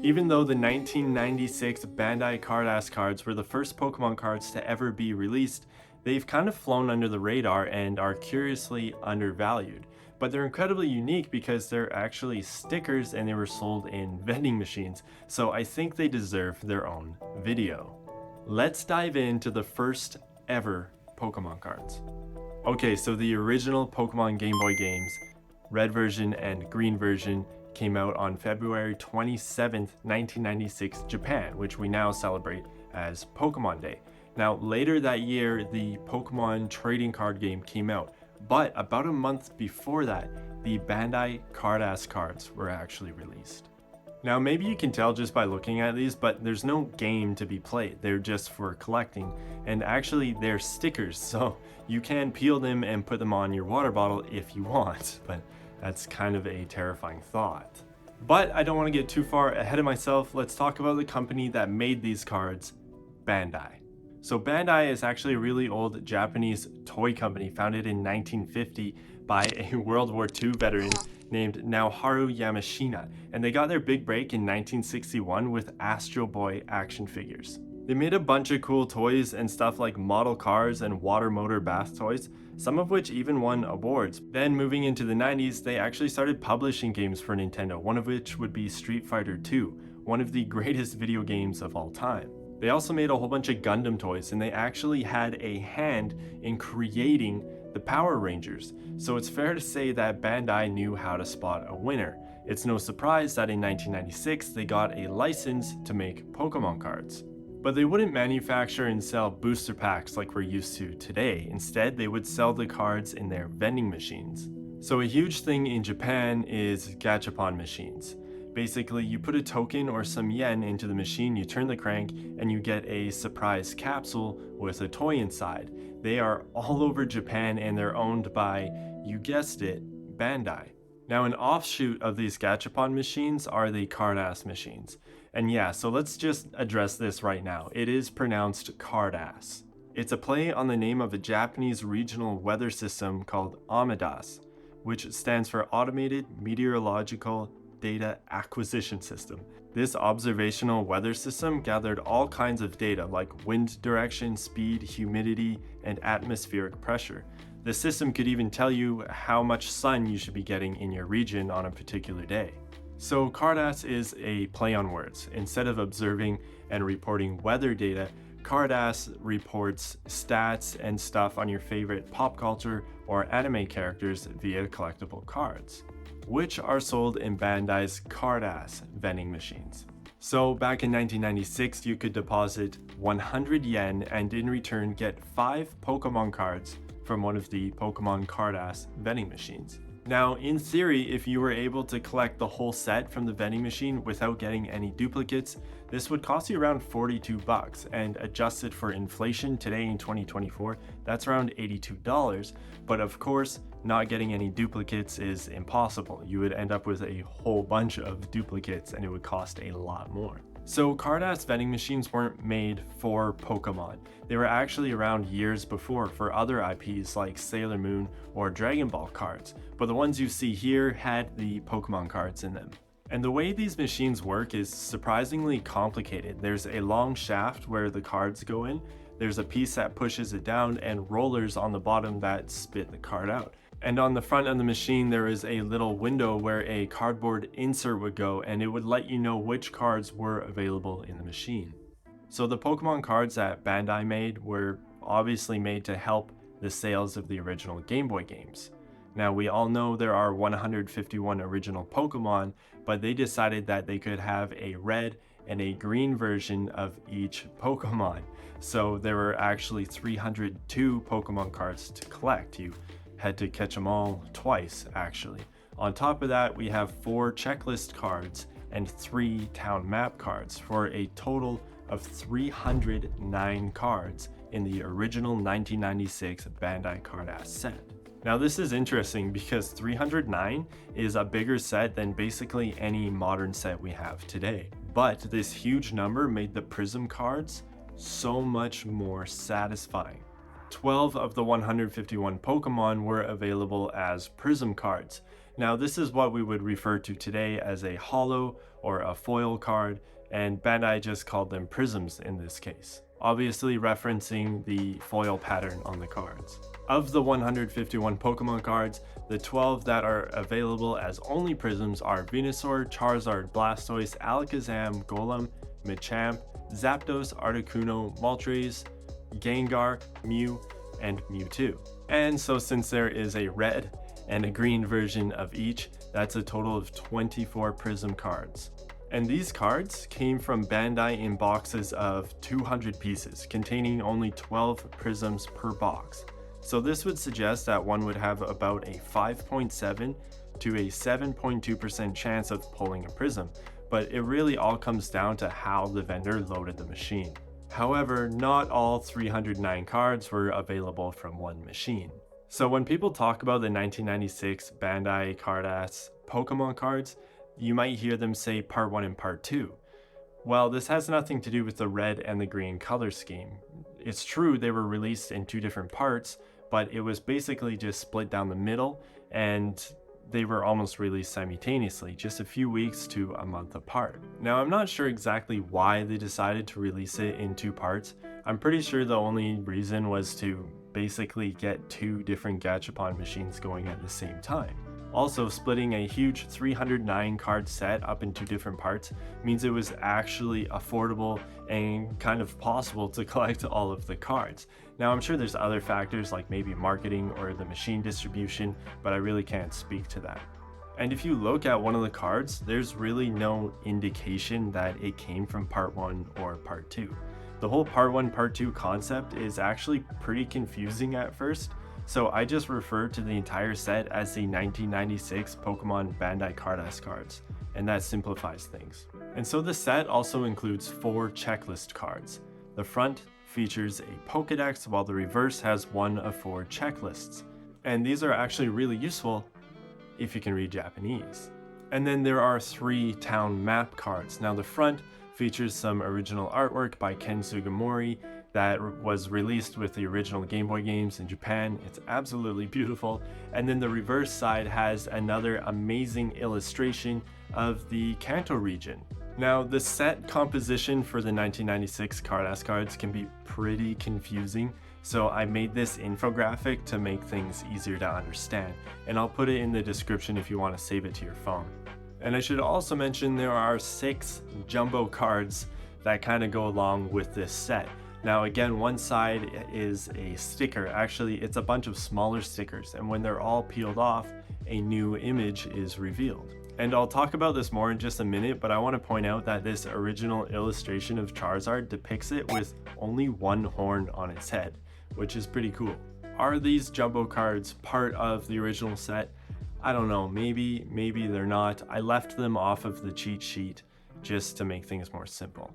Even though the 1996 Bandai Carddass cards were the first Pokemon cards to ever be released, they've kind of flown under the radar and are curiously undervalued. But they're incredibly unique because they're actually stickers and they were sold in vending machines, so I think they deserve their own video. Let's dive into the first ever Pokemon cards. Okay, so the original Pokemon Game Boy games, red version and green version, came out on February 27th, 1996, Japan, which we now celebrate as Pokemon Day. Now, later that year, the Pokemon trading card game came out, but about a month before that, the Bandai Carddass cards were actually released. Now, maybe you can tell just by looking at these, but there's no game to be played. They're just for collecting, and actually they're stickers, so you can peel them and put them on your water bottle if you want, but that's kind of a terrifying thought. But I don't want to get too far ahead of myself. Let's talk about the company that made these cards, Bandai. So Bandai is actually a really old Japanese toy company founded in 1950 by a World War II veteran named Naoharu Yamashina, and they got their big break in 1961 with Astro Boy action figures. They made a bunch of cool toys and stuff like model cars and water motor bath toys, some of which even won awards. Then moving into the 90s, they actually started publishing games for Nintendo, one of which would be Street Fighter II, one of the greatest video games of all time. They also made a whole bunch of Gundam toys, and they actually had a hand in creating the Power Rangers, so it's fair to say that Bandai knew how to spot a winner. It's no surprise that in 1996 they got a license to make Pokemon cards. But they wouldn't manufacture and sell booster packs like we're used to today. Instead, they would sell the cards in their vending machines. So a huge thing in Japan is gachapon machines. Basically, you put a token or some yen into the machine, you turn the crank, and you get a surprise capsule with a toy inside. They are all over Japan and they're owned by, you guessed it, Bandai. Now, an offshoot of these gachapon machines are the Carddass machines. And yeah, so let's just address this right now. It is pronounced Carddass. It's a play on the name of a Japanese regional weather system called Amadas, which stands for Automated Meteorological Data Acquisition System. This observational weather system gathered all kinds of data like wind direction, speed, humidity, and atmospheric pressure. The system could even tell you how much sun you should be getting in your region on a particular day. So Carddass is a play on words. Instead of observing and reporting weather data, Carddass reports stats and stuff on your favorite pop culture or anime characters via collectible cards, which are sold in Bandai's Carddass vending machines. So back in 1996, you could deposit 100 yen and in return get 5 Pokemon cards from one of the Pokemon Carddass vending machines. Now, in theory, if you were able to collect the whole set from the vending machine without getting any duplicates, this would cost you around 42 bucks, and adjusted for inflation today in 2024, that's around $82. But of course, not getting any duplicates is impossible. You would end up with a whole bunch of duplicates and it would cost a lot more. So Carddass vending machines weren't made for Pokemon. They were actually around years before for other IPs like Sailor Moon or Dragon Ball cards, but the ones you see here had the Pokemon cards in them. And the way these machines work is surprisingly complicated. There's a long shaft where the cards go in, there's a piece that pushes it down, and rollers on the bottom that spit the card out. And on the front of the machine, there is a little window where a cardboard insert would go, and it would let you know which cards were available in the machine. So the Pokemon cards that Bandai made were obviously made to help the sales of the original Game Boy games. Now, we all know there are 151 original Pokemon, but they decided that they could have a red and a green version of each Pokemon. So there were actually 302 Pokemon cards to collect. You had to catch them all twice, actually. On top of that, we have 4 checklist cards and 3 town map cards for a total of 309 cards in the original 1996 Bandai Carddass set. Now this is interesting because 309 is a bigger set than basically any modern set we have today. But this huge number made the Prism cards so much more satisfying. 12 of the 151 Pokemon were available as Prism cards. Now, this is what we would refer to today as a holo or a foil card, and Bandai just called them Prisms in this case, obviously referencing the foil pattern on the cards. Of the 151 Pokemon cards, the 12 that are available as only Prisms are Venusaur, Charizard, Blastoise, Alakazam, Golem, Machamp, Zapdos, Articuno, Moltres, Gengar, Mew, and Mewtwo. And so since there is a red and a green version of each, that's a total of 24 Prism cards. And these cards came from Bandai in boxes of 200 pieces, containing only 12 Prisms per box. So this would suggest that one would have about a 5.7 to a 7.2% chance of pulling a Prism, but it really all comes down to how the vendor loaded the machine. However, not all 309 cards were available from one machine. So when people talk about the 1996 Bandai Carddass Pokémon cards, you might hear them say Part 1 and Part 2. Well, this has nothing to do with the red and the green color scheme. It's true they were released in two different parts, but it was basically just split down the middle, and they were almost released simultaneously, just a few weeks to a month apart. Now, I'm not sure exactly why they decided to release it in two parts. I'm pretty sure the only reason was to basically get two different Gachapon machines going at the same time. Also, splitting a huge 309 card set up into different parts means it was actually affordable and kind of possible to collect all of the cards. Now, I'm sure there's other factors like maybe marketing or the machine distribution, but I really can't speak to that. And if you look at one of the cards, there's really no indication that it came from Part 1 or Part 2. The whole Part 1, Part 2 concept is actually pretty confusing at first, so I just refer to the entire set as the 1996 Pokemon Bandai Carddass cards, and that simplifies things. And so the set also includes 4 checklist cards. The front features a Pokédex, while the reverse has one of 4 checklists. And these are actually really useful if you can read Japanese. And then there are 3 town map cards. Now the front features some original artwork by Ken Sugimori that was released with the original Game Boy games in Japan. It's absolutely beautiful. And then the reverse side has another amazing illustration of the Kanto region. Now, the set composition for the 1996 Carddass cards can be pretty confusing, so I made this infographic to make things easier to understand, and I'll put it in the description if you want to save it to your phone. And I should also mention there are 6 jumbo cards that kind of go along with this set. Now again, one side is a sticker. Actually, it's a bunch of smaller stickers, and when they're all peeled off, a new image is revealed. And I'll talk about this more in just a minute, but I want to point out that this original illustration of Charizard depicts it with only one horn on its head, which is pretty cool. Are these jumbo cards part of the original set? I don't know, maybe they're not. I left them off of the cheat sheet just to make things more simple.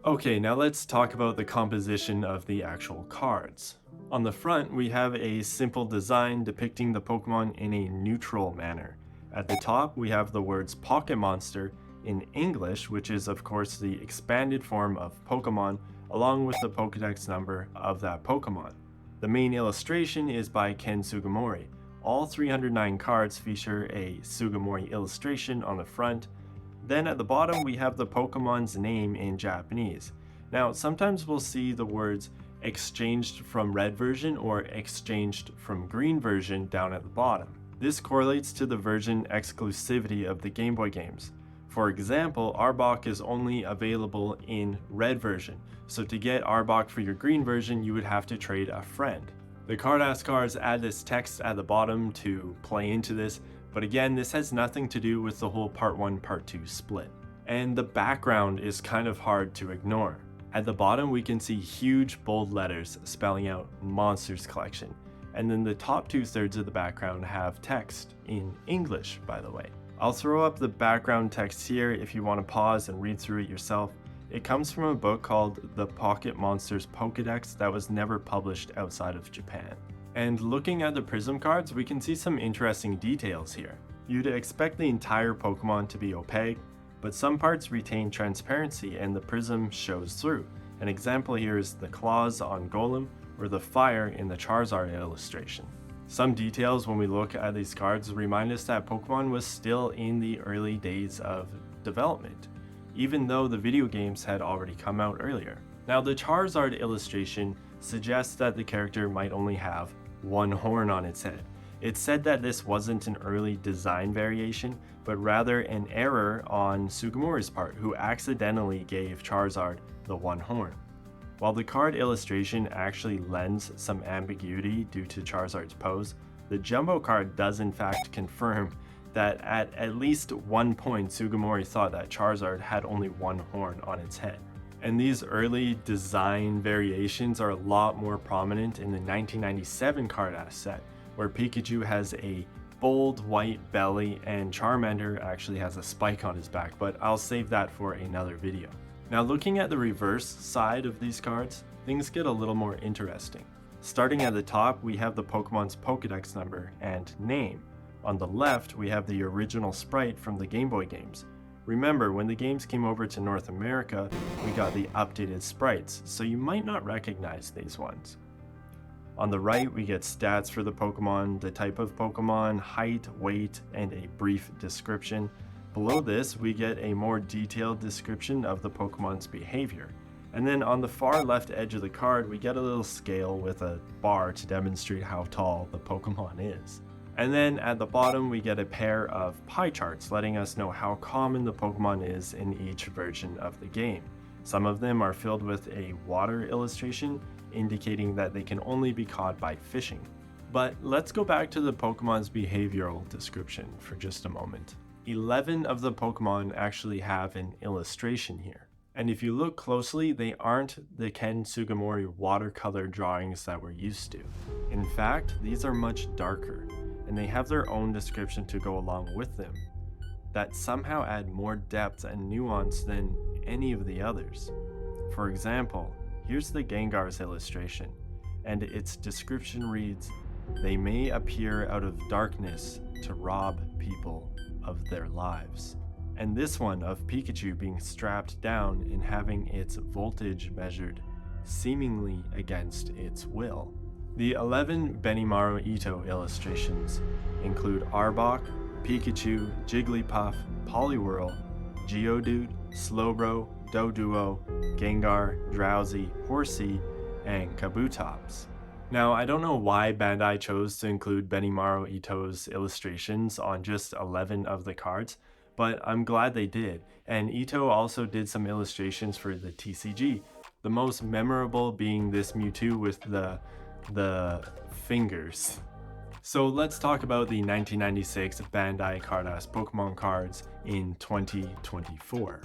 Okay, now let's talk about the composition of the actual cards. On the front, we have a simple design depicting the Pokemon in a neutral manner. At the top, we have the words Pocket Monster in English, which is of course the expanded form of Pokemon, along with the Pokédex number of that Pokemon. The main illustration is by Ken Sugimori. All 309 cards feature a Sugimori illustration on the front. Then at the bottom, we have the Pokemon's name in Japanese. Now, sometimes we'll see the words exchanged from red version or exchanged from green version down at the bottom. This correlates to the version exclusivity of the Game Boy games. For example, Arbok is only available in red version, so to get Arbok for your green version, you would have to trade a friend. The Carddass cards add this text at the bottom to play into this, but again, this has nothing to do with the whole Part 1, Part 2 split. And the background is kind of hard to ignore. At the bottom, we can see huge bold letters spelling out Monsters Collection. And then the top 2/3 of the background have text, in English, by the way. I'll throw up the background text here if you want to pause and read through it yourself. It comes from a book called The Pocket Monsters Pokédex that was never published outside of Japan. And looking at the Prism cards, we can see some interesting details here. You'd expect the entire Pokemon to be opaque, but some parts retain transparency and the Prism shows through. An example here is the claws on Golem, or the fire in the Charizard illustration. Some details when we look at these cards remind us that Pokemon was still in the early days of development, even though the video games had already come out earlier. Now, the Charizard illustration suggests that the character might only have one horn on its head. It's said that this wasn't an early design variation, but rather an error on Sugimori's part, who accidentally gave Charizard the one horn. While the card illustration actually lends some ambiguity due to Charizard's pose, the Jumbo card does in fact confirm that at least one point Sugimori thought that Charizard had only one horn on its head. And these early design variations are a lot more prominent in the 1997 Carddass set, where Pikachu has a bold white belly and Charmander actually has a spike on his back, but I'll save that for another video. Now, looking at the reverse side of these cards, things get a little more interesting. Starting at the top, we have the Pokemon's Pokedex number and name. On the left, we have the original sprite from the Game Boy games. Remember, when the games came over to North America, we got the updated sprites, so you might not recognize these ones. On the right, we get stats for the Pokemon, the type of Pokemon, height, weight, and a brief description. Below this, we get a more detailed description of the Pokemon's behavior. And then on the far left edge of the card, we get a little scale with a bar to demonstrate how tall the Pokemon is. And then at the bottom, we get a pair of pie charts letting us know how common the Pokemon is in each version of the game. Some of them are filled with a water illustration, indicating that they can only be caught by fishing. But let's go back to the Pokemon's behavioral description for just a moment. 11 of the Pokemon actually have an illustration here. And if you look closely, they aren't the Ken Sugimori watercolor drawings that we're used to. In fact, these are much darker, and they have their own description to go along with them that somehow add more depth and nuance than any of the others. For example, here's the Gengar's illustration, and its description reads, "They may appear out of darkness to rob people of their lives." And this one of Pikachu being strapped down and having its voltage measured, seemingly against its will. The 11 Benimaru Ito illustrations include Arbok, Pikachu, Jigglypuff, Poliwhirl, Geodude, Slowbro, Doduo, Gengar, Drowsy, Horsey, and Kabutops. Now, I don't know why Bandai chose to include Benimaru Ito's illustrations on just 11 of the cards, but I'm glad they did. And Ito also did some illustrations for the TCG, the most memorable being this Mewtwo with the fingers. So let's talk about the 1996 Bandai Carddass Pokémon cards in 2024.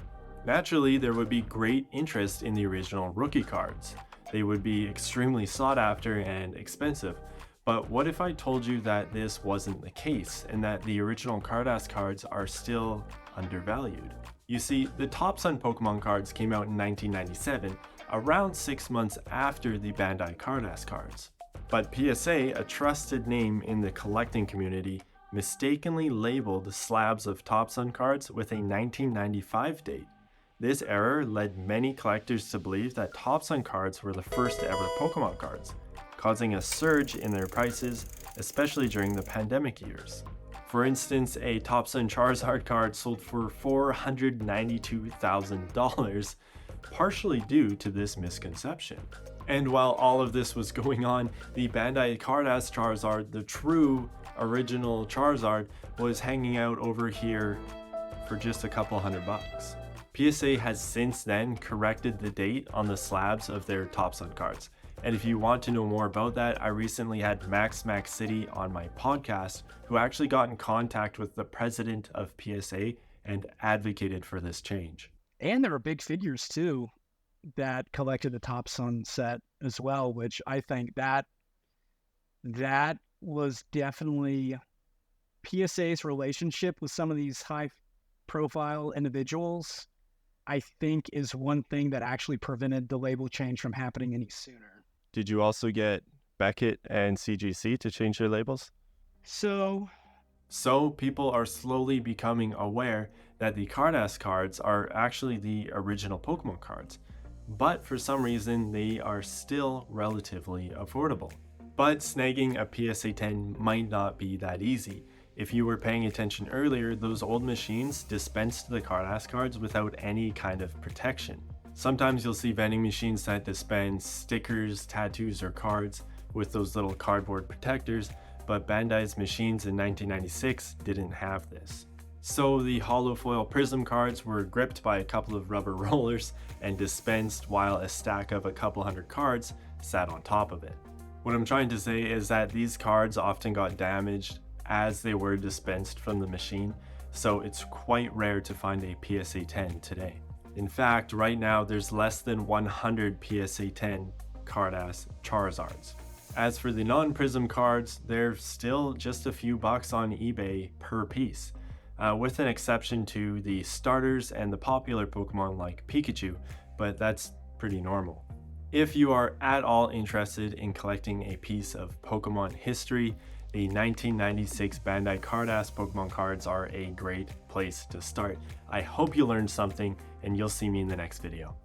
Naturally, there would be great interest in the original rookie cards. They would be extremely sought after and expensive. But what if I told you that this wasn't the case and that the original Carddass cards are still undervalued? You see, the Top Sun Pokemon cards came out in 1997, around 6 months after the Bandai Carddass cards. But PSA, a trusted name in the collecting community, mistakenly labeled slabs of Top Sun cards with a 1995 date. This error led many collectors to believe that Top Sun cards were the first ever Pokemon cards, causing a surge in their prices, especially during the pandemic years. For instance, a Top Sun Charizard card sold for $492,000, partially due to this misconception. And while all of this was going on, the Bandai Carddass Charizard, the true original Charizard, was hanging out over here for just a couple $100. PSA has since then corrected the date on the slabs of their Top Sun cards. And if you want to know more about that, I recently had Max City on my podcast, who actually got in contact with the president of PSA and advocated for this change. And there are big figures too that collected the Top Sun set as well, which I think that was definitely PSA's relationship with some of these high profile individuals, I think is one thing that actually prevented the label change from happening any sooner. Did you also get Beckett and CGC to change their labels? So people are slowly becoming aware that the Carddass cards are actually the original Pokemon cards. but for some reason they are still relatively affordable. But snagging a PSA 10 might not be that easy. If you were paying attention earlier, those old machines dispensed the Carddass cards without any kind of protection. Sometimes you'll see vending machines that dispense stickers, tattoos, or cards with those little cardboard protectors, but Bandai's machines in 1996 didn't have this. So the hollow foil prism cards were gripped by a couple of rubber rollers and dispensed while a stack of a couple hundred cards sat on top of it. What I'm trying to say is that these cards often got damaged as they were dispensed from the machine, so it's quite rare to find a PSA 10 today. In fact, right now there's less than 100 PSA 10 Carddass Charizards. As for the non-prism cards, they're still just a few bucks on eBay per piece, with an exception to the starters and the popular Pokemon like Pikachu, but that's pretty normal. If you are at all interested in collecting a piece of Pokemon history, the 1996 Bandai Carddass Pokemon cards are a great place to start. I hope you learned something, and you'll see me in the next video.